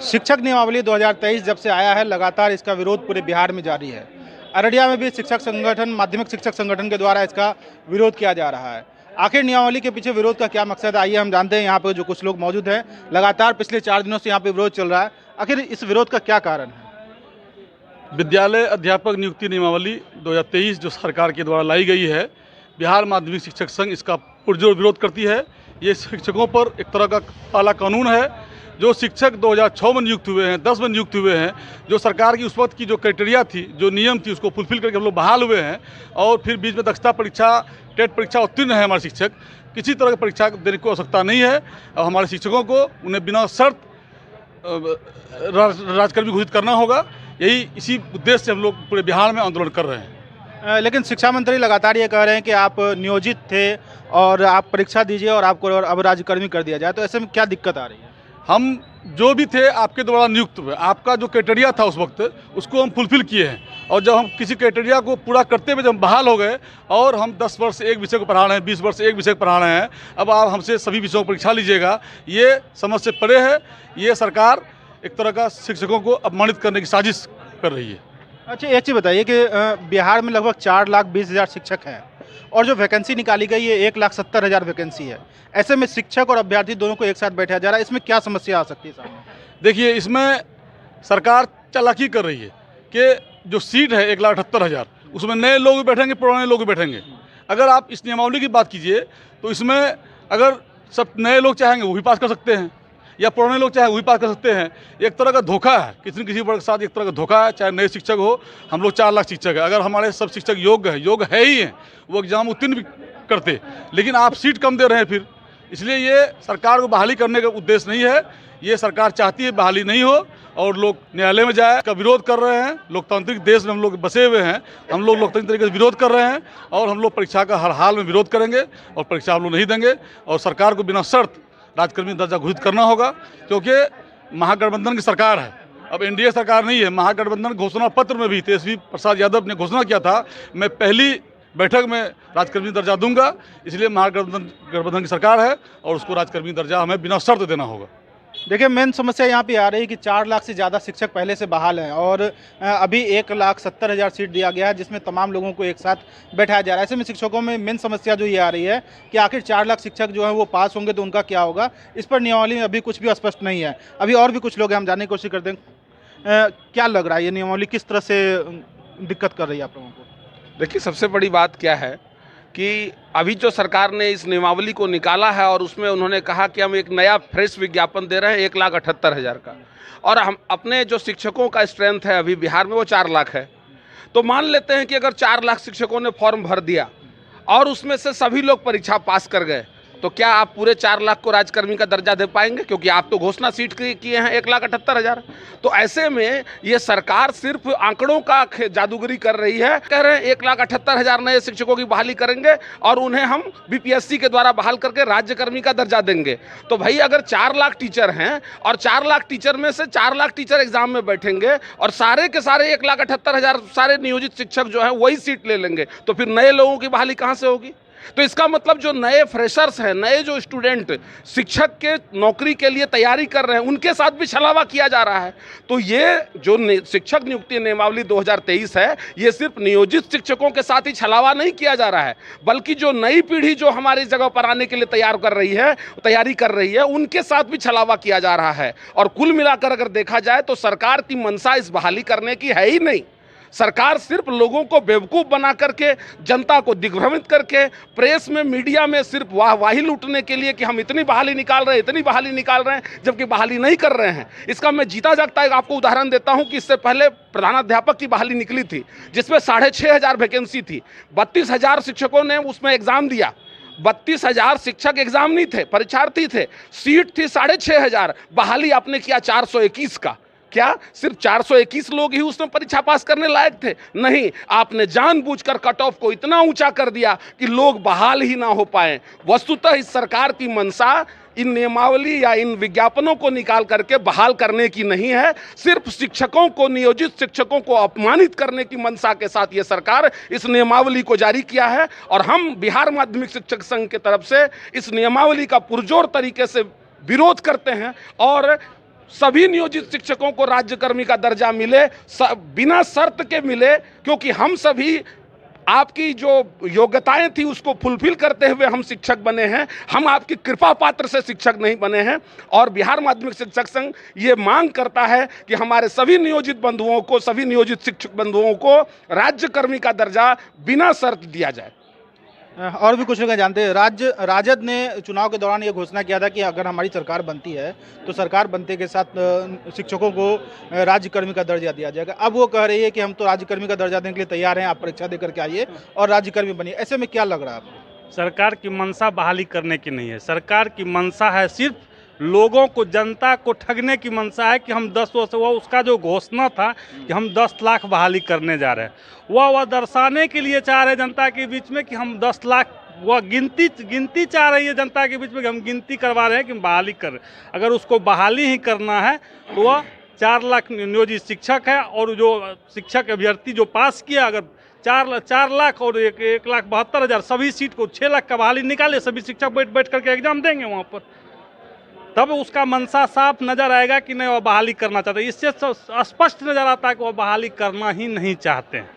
शिक्षक नियमावली 2023 जब से आया है, लगातार इसका विरोध पूरे बिहार में जारी है। अररिया में भी शिक्षक संगठन, माध्यमिक शिक्षक संगठन के द्वारा इसका विरोध किया जा रहा है। आखिर नियमावली के पीछे विरोध का क्या मकसद है, आइए हम जानते हैं। यहाँ पे जो कुछ लोग मौजूद हैं, लगातार पिछले 4 दिनों से यहाँ पे विरोध चल रहा है। आखिर इस विरोध का क्या कारण है? विद्यालय अध्यापक नियुक्ति नियमावली 2023 जो सरकार के द्वारा लाई गई है, बिहार माध्यमिक शिक्षक संघ इसका पुरजोर विरोध करती है। ये शिक्षकों पर एक तरह का काला कानून है। जो शिक्षक 2006 में नियुक्त हुए हैं, 10 में नियुक्त हुए हैं, जो सरकार की उस वक्त की जो क्राइटेरिया थी, जो नियम थी, उसको फुलफिल करके हम लोग बहाल हुए हैं। और फिर बीच में दक्षता परीक्षा, टेट परीक्षा उत्तीर्ण है हमारे शिक्षक। किसी तरह की परीक्षा देने की आवश्यकता नहीं है। और हमारे शिक्षकों को उन्हें बिना शर्त राजकर्मी घोषित करना होगा। इसी उद्देश्य से हम लोग पूरे बिहार में आंदोलन कर रहे हैं। लेकिन शिक्षा मंत्री लगातार ये कह रहे हैं कि आप नियोजित थे और आप परीक्षा दीजिए और आपको अब राज्यकर्मी कर दिया जाए, तो ऐसे में क्या दिक्कत आ रही है? हम जो भी थे आपके द्वारा नियुक्त हुए, आपका जो क्राइटेरिया था उस वक्त, उसको हम फुलफिल किए हैं। और जब हम किसी क्राइटेरिया को पूरा करते हुए जब हम बहाल हो गए और हम 10 वर्ष एक विषय को पढ़ा रहे हैं, 20 वर्ष एक विषय को पढ़ा रहे हैं, अब आप हमसे सभी विषयों को परीक्षा लीजिएगा, ये समझ से परे है। ये सरकार एक तरह का शिक्षकों को अपमानित करने की साजिश कर रही है। अच्छा, एक चीज़ बताइए कि बिहार में लगभग 4,20,000 शिक्षक हैं और जो वैकेंसी निकाली गई है 1,70,000 वैकेंसी है। ऐसे में शिक्षक और अभ्यर्थी दोनों को एक साथ बैठाया जा रहा है, इसमें क्या समस्या आ सकती है सामने? देखिए, इसमें सरकार चालाकी कर रही है कि जो सीट है 1,78,000, उसमें नए लोग भी बैठेंगे, पुराने लोग भी बैठेंगे। अगर आप इस नियमावली की बात कीजिए तो इसमें अगर सब नए लोग चाहेंगे वो भी पास कर सकते हैं, या पुराने लोग चाहे वो भी पास कर सकते हैं। एक तरह का धोखा है, किसी न किसी वर्ग के साथ एक तरह का धोखा है। चाहे नए शिक्षक हो, हम लोग 4 लाख शिक्षक है, अगर हमारे सब शिक्षक योग्य है ही हैं, वो एग्जाम उत्तीर्ण भी करते, लेकिन आप सीट कम दे रहे हैं फिर। इसलिए ये सरकार को बहाली करने का उद्देश्य नहीं है। ये सरकार चाहती है बहाली नहीं हो और लोग न्यायालय में जाए, का विरोध कर रहे हैं। लोकतांत्रिक देश में हम लोग बसे हुए हैं, हम लोग लोकतांत्रिक तरीके से विरोध कर रहे हैं और हम लोग परीक्षा का हर हाल में विरोध करेंगे और परीक्षा हम लोग नहीं देंगे। और सरकार को बिना शर्त राजकर्मी दर्जा घोषित करना होगा, क्योंकि महागठबंधन की सरकार है, अब एनडीए सरकार नहीं है। महागठबंधन घोषणा पत्र में भी तेजस्वी प्रसाद यादव ने घोषणा किया था, मैं पहली बैठक में राजकर्मी दर्जा दूंगा। इसलिए महागठबंधन की सरकार है और उसको राजकर्मी दर्जा हमें बिना शर्त देना होगा। देखिए, मेन समस्या यहाँ पे आ रही है कि 4 लाख से ज़्यादा शिक्षक पहले से बहाल हैं और अभी 1,70,000 सीट दिया गया है, जिसमें तमाम लोगों को एक साथ बैठाया जा रहा है। ऐसे में शिक्षकों में मेन समस्या जो ये आ रही है कि आखिर 4 लाख शिक्षक जो है वो पास होंगे तो उनका क्या होगा, इस पर नियमावली में अभी कुछ भी स्पष्ट नहीं है। अभी और भी कुछ लोग हैं, हम जानने की कोशिश करते हैं। क्या लग रहा है ये नियमावली किस तरह से दिक्कत कर रही है आप लोगों को? देखिए, सबसे बड़ी बात क्या है कि अभी जो सरकार ने इस नियमावली को निकाला है और उसमें उन्होंने कहा कि हम एक नया फ्रेश विज्ञापन दे रहे हैं 1,78,000 का, और हम अपने जो शिक्षकों का स्ट्रेंथ है अभी बिहार में वो 4 लाख है। तो मान लेते हैं कि अगर 4 लाख शिक्षकों ने फॉर्म भर दिया और उसमें से सभी लोग परीक्षा पास कर गए, तो क्या आप पूरे 4 लाख को राजकर्मी का दर्जा दे पाएंगे? क्योंकि आप तो घोषणा सीट किए हैं 1,78,000। तो ऐसे में ये सरकार सिर्फ आंकड़ों का जादूगरी कर रही है। कह रहे हैं 1,78,000 नए शिक्षकों की बहाली करेंगे और उन्हें हम बीपीएससी के द्वारा बहाल करके राज्यकर्मी का दर्जा देंगे। तो भाई, अगर 4 लाख टीचर हैं और 4 लाख टीचर में से 4 लाख टीचर एग्जाम में बैठेंगे और सारे के सारे 1,78,000 सारे नियोजित शिक्षक जो है वही सीट ले लेंगे, तो फिर नए लोगों की बहाली कहाँ से होगी? तो इसका मतलब जो नए फ्रेशर्स हैं, नए जो स्टूडेंट शिक्षक के नौकरी के लिए तैयारी कर रहे हैं, उनके साथ भी छलावा किया जा रहा है। तो ये जो शिक्षक नियुक्ति नियमावली 2023 है, ये सिर्फ नियोजित शिक्षकों के साथ ही छलावा नहीं किया जा रहा है, बल्कि जो नई पीढ़ी जो हमारी जगह पर आने के लिए तैयारी कर रही है, उनके साथ भी छलावा किया जा रहा है। और कुल मिलाकर अगर देखा जाए तो सरकार की मंशा इस बहाली करने की है ही नहीं। सरकार सिर्फ लोगों को बेवकूफ़ बना करके, जनता को दिग्भ्रमित करके, प्रेस में, मीडिया में सिर्फ वाहवाही लूटने के लिए कि हम इतनी बहाली निकाल रहे हैं, जबकि बहाली नहीं कर रहे हैं। इसका मैं जीता जागता एक आपको उदाहरण देता हूं कि इससे पहले प्रधानाध्यापक की बहाली निकली थी, जिसमें 6,500 वैकेंसी थी। 32,000 शिक्षकों ने उसमें एग्जाम दिया। 32,000 शिक्षक एग्जाम नहीं थे, परीक्षार्थी थे। सीट थी 6,500, बहाली आपने किया 421 का। क्या सिर्फ 421 लोग ही उसमें परीक्षा पास करने लायक थे? नहीं, आपने जानबूझकर कट ऑफ को इतना ऊंचा कर दिया कि लोग बहाल ही ना हो पाए। वस्तुतः इस सरकार की मंशा इन नियमावली या इन विज्ञापनों को निकाल करके बहाल करने की नहीं है, सिर्फ शिक्षकों को, नियोजित शिक्षकों को अपमानित करने की मंशा के साथ ये सरकार इस नियमावली को जारी किया है। और हम बिहार माध्यमिक शिक्षक संघ की तरफ से इस नियमावली का पुरजोर तरीके से विरोध करते हैं और सभी नियोजित शिक्षकों को राज्यकर्मी का दर्जा मिले, बिना शर्त के मिले, क्योंकि हम सभी आपकी जो योग्यताएं थी उसको फुलफिल करते हुए हम शिक्षक बने हैं। हम आपकी कृपा पात्र से शिक्षक नहीं बने हैं। और बिहार माध्यमिक शिक्षक संघ ये मांग करता है कि हमारे सभी नियोजित बंधुओं को, सभी नियोजित शिक्षक बंधुओं को राज्यकर्मी का दर्जा बिना शर्त दिया जाए। और भी कुछ लोग जानते हैं, राजद ने चुनाव के दौरान ये घोषणा किया था कि अगर हमारी सरकार बनती है तो सरकार बनते के साथ शिक्षकों को राज्यकर्मी का दर्जा दिया जाएगा। अब वो कह रही है कि हम तो राज्यकर्मी का दर्जा देने के लिए तैयार हैं, आप परीक्षा दे करके आइए और राज्यकर्मी बनिए। ऐसे में क्या लग रहा है आपको? सरकार की मंशा बहाली करने की नहीं है। सरकार की मंशा है सिर्फ लोगों को, जनता को ठगने की मंशा है कि हम 10 वर्ष, वो उसका जो घोषणा था कि हम 10 लाख बहाली करने जा रहे हैं, वह दर्शाने के लिए चाह रहे जनता के बीच में कि हम 10 लाख, वह गिनती चाह रही है जनता के बीच में कि हम गिनती करवा रहे हैं कि हम बहाली कर। अगर उसको बहाली ही करना है तो वह 4 लाख नियोजित शिक्षक है, और जो शिक्षक अभ्यर्थी जो पास किया, अगर 4 लाख और 1,72,000 सभी सीट को 6 लाख का बहाली निकाले, सभी शिक्षक बैठ करके एग्जाम देंगे वहाँ पर, तब उसका मंशा साफ नजर आएगा कि नहीं वह बहाली करना चाहते। इससे स्पष्ट नजर आता है कि वह बहाली करना ही नहीं चाहते हैं।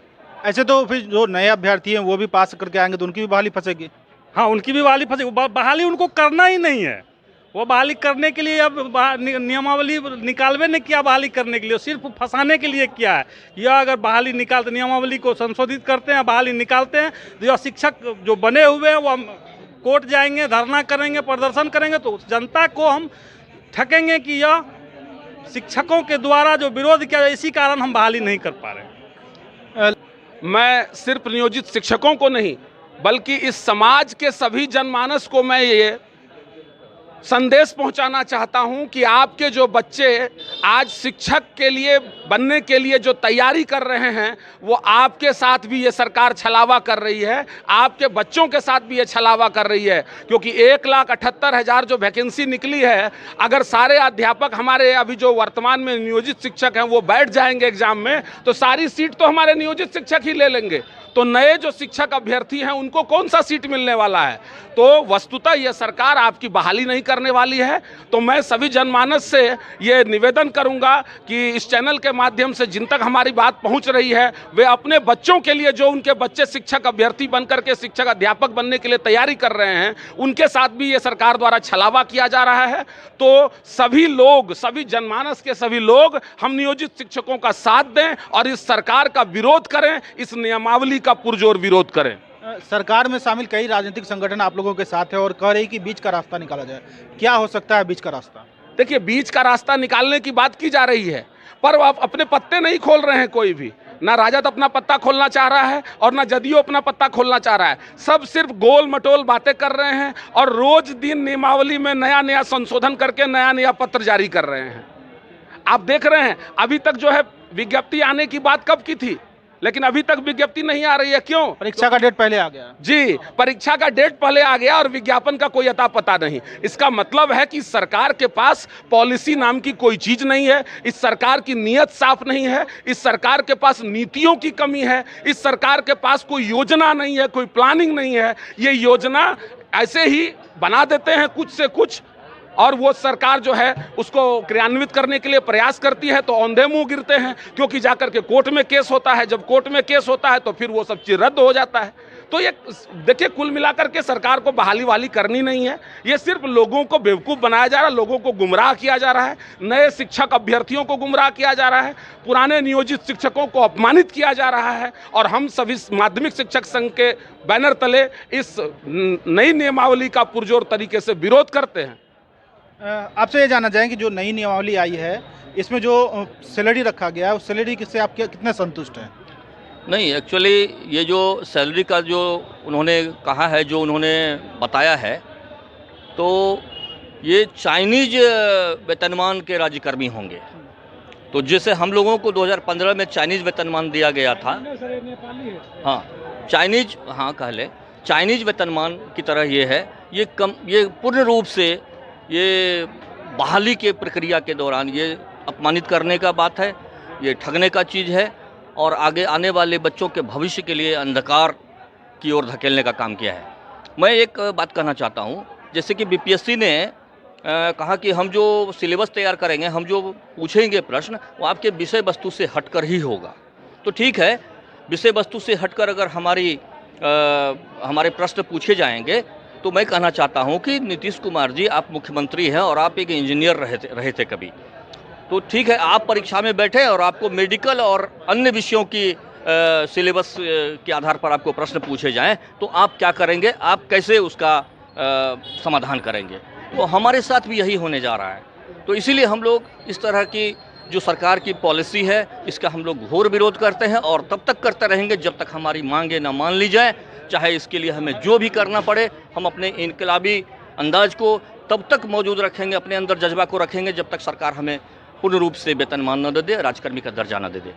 ऐसे तो फिर जो नए अभ्यर्थी हैं वो भी पास करके आएंगे तो उनकी भी बहाली फंसेगी। हाँ, उनकी भी बहाली फंसेगी। बहाली उनको करना ही नहीं है। वो बहाली करने के लिए अब नियमावली निकालवे नहीं किया, बहाली करने के लिए सिर्फ फंसाने के लिए किया है। या अगर बहाली निकालते, नियमावली को संशोधित करते हैं, बहाली निकालते हैं, तो यह शिक्षक जो बने हुए हैं वो कोर्ट जाएंगे, धरना करेंगे, प्रदर्शन करेंगे, तो जनता को हम ठकेंगे कि यह शिक्षकों के द्वारा जो विरोध किया जाए, इसी कारण हम बहाली नहीं कर पा रहे। मैं सिर्फ नियोजित शिक्षकों को नहीं, बल्कि इस समाज के सभी जनमानस को मैं ये संदेश पहुंचाना चाहता हूं कि आपके जो बच्चे आज शिक्षक के लिए बनने के लिए जो तैयारी कर रहे हैं, वो आपके साथ भी ये सरकार छलावा कर रही है, आपके बच्चों के साथ भी ये छलावा कर रही है। क्योंकि 1,78,000 जो वैकेंसी निकली है, अगर सारे अध्यापक हमारे अभी जो वर्तमान में नियोजित शिक्षक हैं वो बैठ जाएंगे एग्जाम में, तो सारी सीट तो हमारे नियोजित शिक्षक ही ले लेंगे। तो नए जो शिक्षक अभ्यर्थी हैं उनको कौन सा सीट मिलने वाला है? तो वस्तुतः यह सरकार आपकी बहाली नहीं करने वाली है। तो मैं सभी जनमानस से ये निवेदन करूंगा कि इस चैनल के माध्यम से जिन तक हमारी बात पहुंच रही है, वे अपने बच्चों के लिए, जो उनके बच्चे शिक्षक अभ्यर्थी बनकर के शिक्षक अध्यापक बनने के लिए तैयारी कर रहे हैं, उनके साथ भी ये सरकार द्वारा छलावा किया जा रहा है। तो सभी लोग, सभी जनमानस के सभी लोग हम नियोजित शिक्षकों का साथ दें और इस सरकार का विरोध करें, इस नियमावली का पुरजोर विरोध करें। सरकार में शामिल कई राजनीतिक संगठन आप लोगों के साथ है और कह रही कि बीच का रास्ता निकाला जाए। क्या हो सकता है बीच का रास्ता? देखिए, बीच का रास्ता निकालने की बात की जा रही है, पर आप अपने पत्ते नहीं खोल रहे हैं। कोई भी, ना राजद अपना पत्ता खोलना चाह रहा है और ना जदयू अपना पत्ता खोलना चाह रहा है। सब सिर्फ गोल मटोल बातें कर रहे हैं और रोज दिन नियमावली में नया नया संशोधन करके नया नया पत्र जारी कर रहे हैं। आप देख रहे हैं, अभी तक जो है विज्ञप्ति आने की बात कब की थी, लेकिन अभी तक विज्ञप्ति नहीं आ रही है। क्यों? परीक्षा का डेट पहले आ गया। जी, परीक्षा का डेट पहले आ गया और विज्ञापन का कोई अता पता नहीं। इसका मतलब है कि सरकार के पास पॉलिसी नाम की कोई चीज नहीं है, इस सरकार की नीयत साफ नहीं है, इस सरकार के पास नीतियों की कमी है, इस सरकार के पास कोई योजना नहीं है, कोई प्लानिंग नहीं है। ये योजना ऐसे ही बना देते हैं कुछ से कुछ, और वो सरकार जो है उसको क्रियान्वित करने के लिए प्रयास करती है तो औंधे मुंह गिरते हैं, क्योंकि जाकर के कोर्ट में केस होता है। जब कोर्ट में केस होता है तो फिर वो सब चीज़ रद्द हो जाता है। तो ये देखिए, कुल मिलाकर के सरकार को बहाली वाली करनी नहीं है। ये सिर्फ लोगों को बेवकूफ़ बनाया जा रहा है, लोगों को गुमराह किया जा रहा है, नए शिक्षक अभ्यर्थियों को गुमराह किया जा रहा है, पुराने नियोजित शिक्षकों को अपमानित किया जा रहा है। और हम सभी माध्यमिक शिक्षक संघ के बैनर तले इस नई नियमावली का पुरजोर तरीके से विरोध करते हैं। आपसे ये जानना चाहेंगे कि जो नई नियमावली आई है, इसमें जो सैलरी रखा गया है, उस सैलरी से आप कितने संतुष्ट हैं? नहीं, एक्चुअली ये जो सैलरी का जो उन्होंने कहा है, जो उन्होंने बताया है, तो ये चाइनीज वेतनमान के राज्यकर्मी होंगे। तो जैसे हम लोगों को 2015 में चाइनीज वेतनमान दिया गया था, हाँ चाइनीज, हाँ कह ले चाइनीज वेतनमान की तरह ये है। ये पूर्ण रूप से ये बहाली के प्रक्रिया के दौरान ये अपमानित करने का बात है, ये ठगने का चीज़ है और आगे आने वाले बच्चों के भविष्य के लिए अंधकार की ओर धकेलने का काम किया है। मैं एक बात कहना चाहता हूँ, जैसे कि बीपीएससी ने कहा कि हम जो सिलेबस तैयार करेंगे, हम जो पूछेंगे प्रश्न, वो आपके विषय वस्तु से हटकर ही होगा। तो ठीक है, विषय वस्तु से हटकर अगर हमारे प्रश्न पूछे जाएंगे तो मैं कहना चाहता हूं कि नीतीश कुमार जी, आप मुख्यमंत्री हैं और आप एक इंजीनियर रहे थे कभी, तो ठीक है, आप परीक्षा में बैठे और आपको मेडिकल और अन्य विषयों की सिलेबस के आधार पर आपको प्रश्न पूछे जाएं तो आप क्या करेंगे, आप कैसे उसका समाधान करेंगे। तो हमारे साथ भी यही होने जा रहा है। तो इसीलिए हम लोग इस तरह की जो सरकार की पॉलिसी है, इसका हम लोग घोर विरोध करते हैं और तब तक करते रहेंगे जब तक हमारी मांगें न मान ली जाए। चाहे इसके लिए हमें जो भी करना पड़े, हम अपने इनकलाबी अंदाज को तब तक मौजूद रखेंगे, अपने अंदर जज्बा को रखेंगे जब तक सरकार हमें पूर्ण रूप से वेतनमान न दे दे, राजकर्मी का दर्जा न दे दे।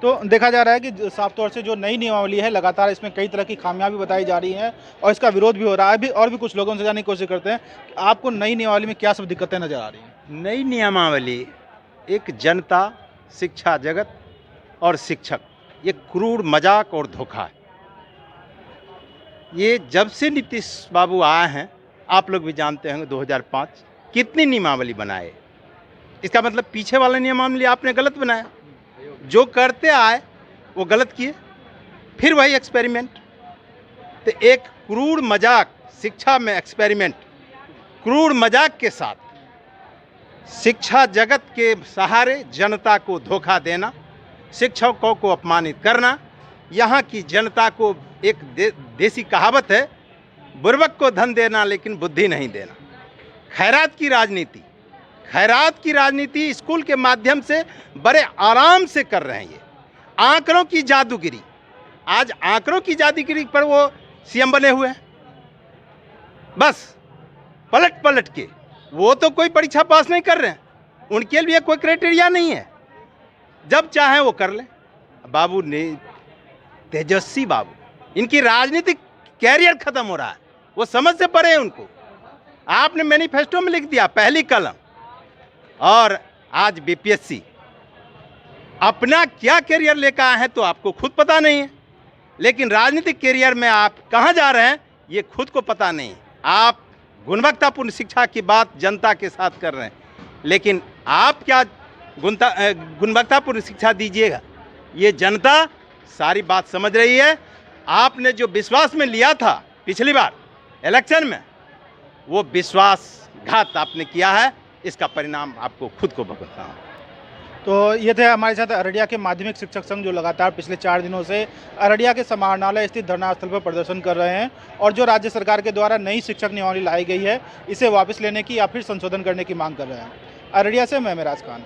तो देखा जा रहा है कि साफ तौर से जो नई नियमावली है, लगातार इसमें कई तरह की खामियां भी बताई जा रही हैं और इसका विरोध भी हो रहा है। अभी और भी कुछ लोगों से जानने की कोशिश करते हैं कि आपको नई नियमावली में क्या सब दिक्कतें नजर आ रही हैं। नई नियमावली एक जनता, शिक्षा जगत और शिक्षक, ये क्रूर मजाक और धोखा है। ये जब से नीतीश बाबू आए हैं, आप लोग भी जानते होंगे 2005 कितनी नियमावली बनाए। इसका मतलब पीछे वाला नियमावली आपने गलत बनाया, जो करते आए वो गलत किए, फिर वही एक्सपेरिमेंट। तो एक क्रूर मजाक, शिक्षा में एक्सपेरिमेंट, क्रूर मजाक के साथ शिक्षा जगत के सहारे जनता को धोखा देना, शिक्षकों को अपमानित करना। यहाँ की जनता को एक देसी कहावत है, बुर्बक को धन देना लेकिन बुद्धि नहीं देना। खैरात की राजनीति स्कूल के माध्यम से बड़े आराम से कर रहे हैं। ये आंकड़ों की जादूगिरी, आज आंकड़ों की जादूगिरी पर वो सीएम बने हुए हैं। बस पलट के, वो तो कोई परीक्षा पास नहीं कर रहे हैं, उनके लिए कोई क्राइटेरिया नहीं है, जब चाहे वो कर ले। बाबू ने, तेजस्वी बाबू, इनकी राजनीतिक कैरियर खत्म हो रहा है, वो समझ से परे हैं उनको। आपने मैनिफेस्टो में लिख दिया पहली कलम, और आज बीपीएससी अपना क्या कैरियर लेकर आए हैं तो आपको खुद पता नहीं है, लेकिन राजनीतिक कैरियर में आप कहां जा रहे हैं ये खुद को पता नहीं। आप गुणवत्तापूर्ण शिक्षा की बात जनता के साथ कर रहे हैं, लेकिन आप क्या गुणवत्तापूर्ण शिक्षा दीजिएगा, ये जनता सारी बात समझ रही है। आपने जो विश्वास में लिया था पिछली बार इलेक्शन में, वो विश्वासघात आपने किया है, इसका परिणाम आपको खुद को भुगतना है। तो ये थे हमारे साथ अररिया के माध्यमिक शिक्षक संघ, जो लगातार पिछले 4 दिनों से अररिया के समाहरणालय स्थित धरना स्थल पर प्रदर्शन कर रहे हैं और जो राज्य सरकार के द्वारा नई शिक्षक नियमावली लाई गई है, इसे वापस लेने की या फिर संशोधन करने की मांग कर रहे हैं। अररिया से मैं मेराज खान।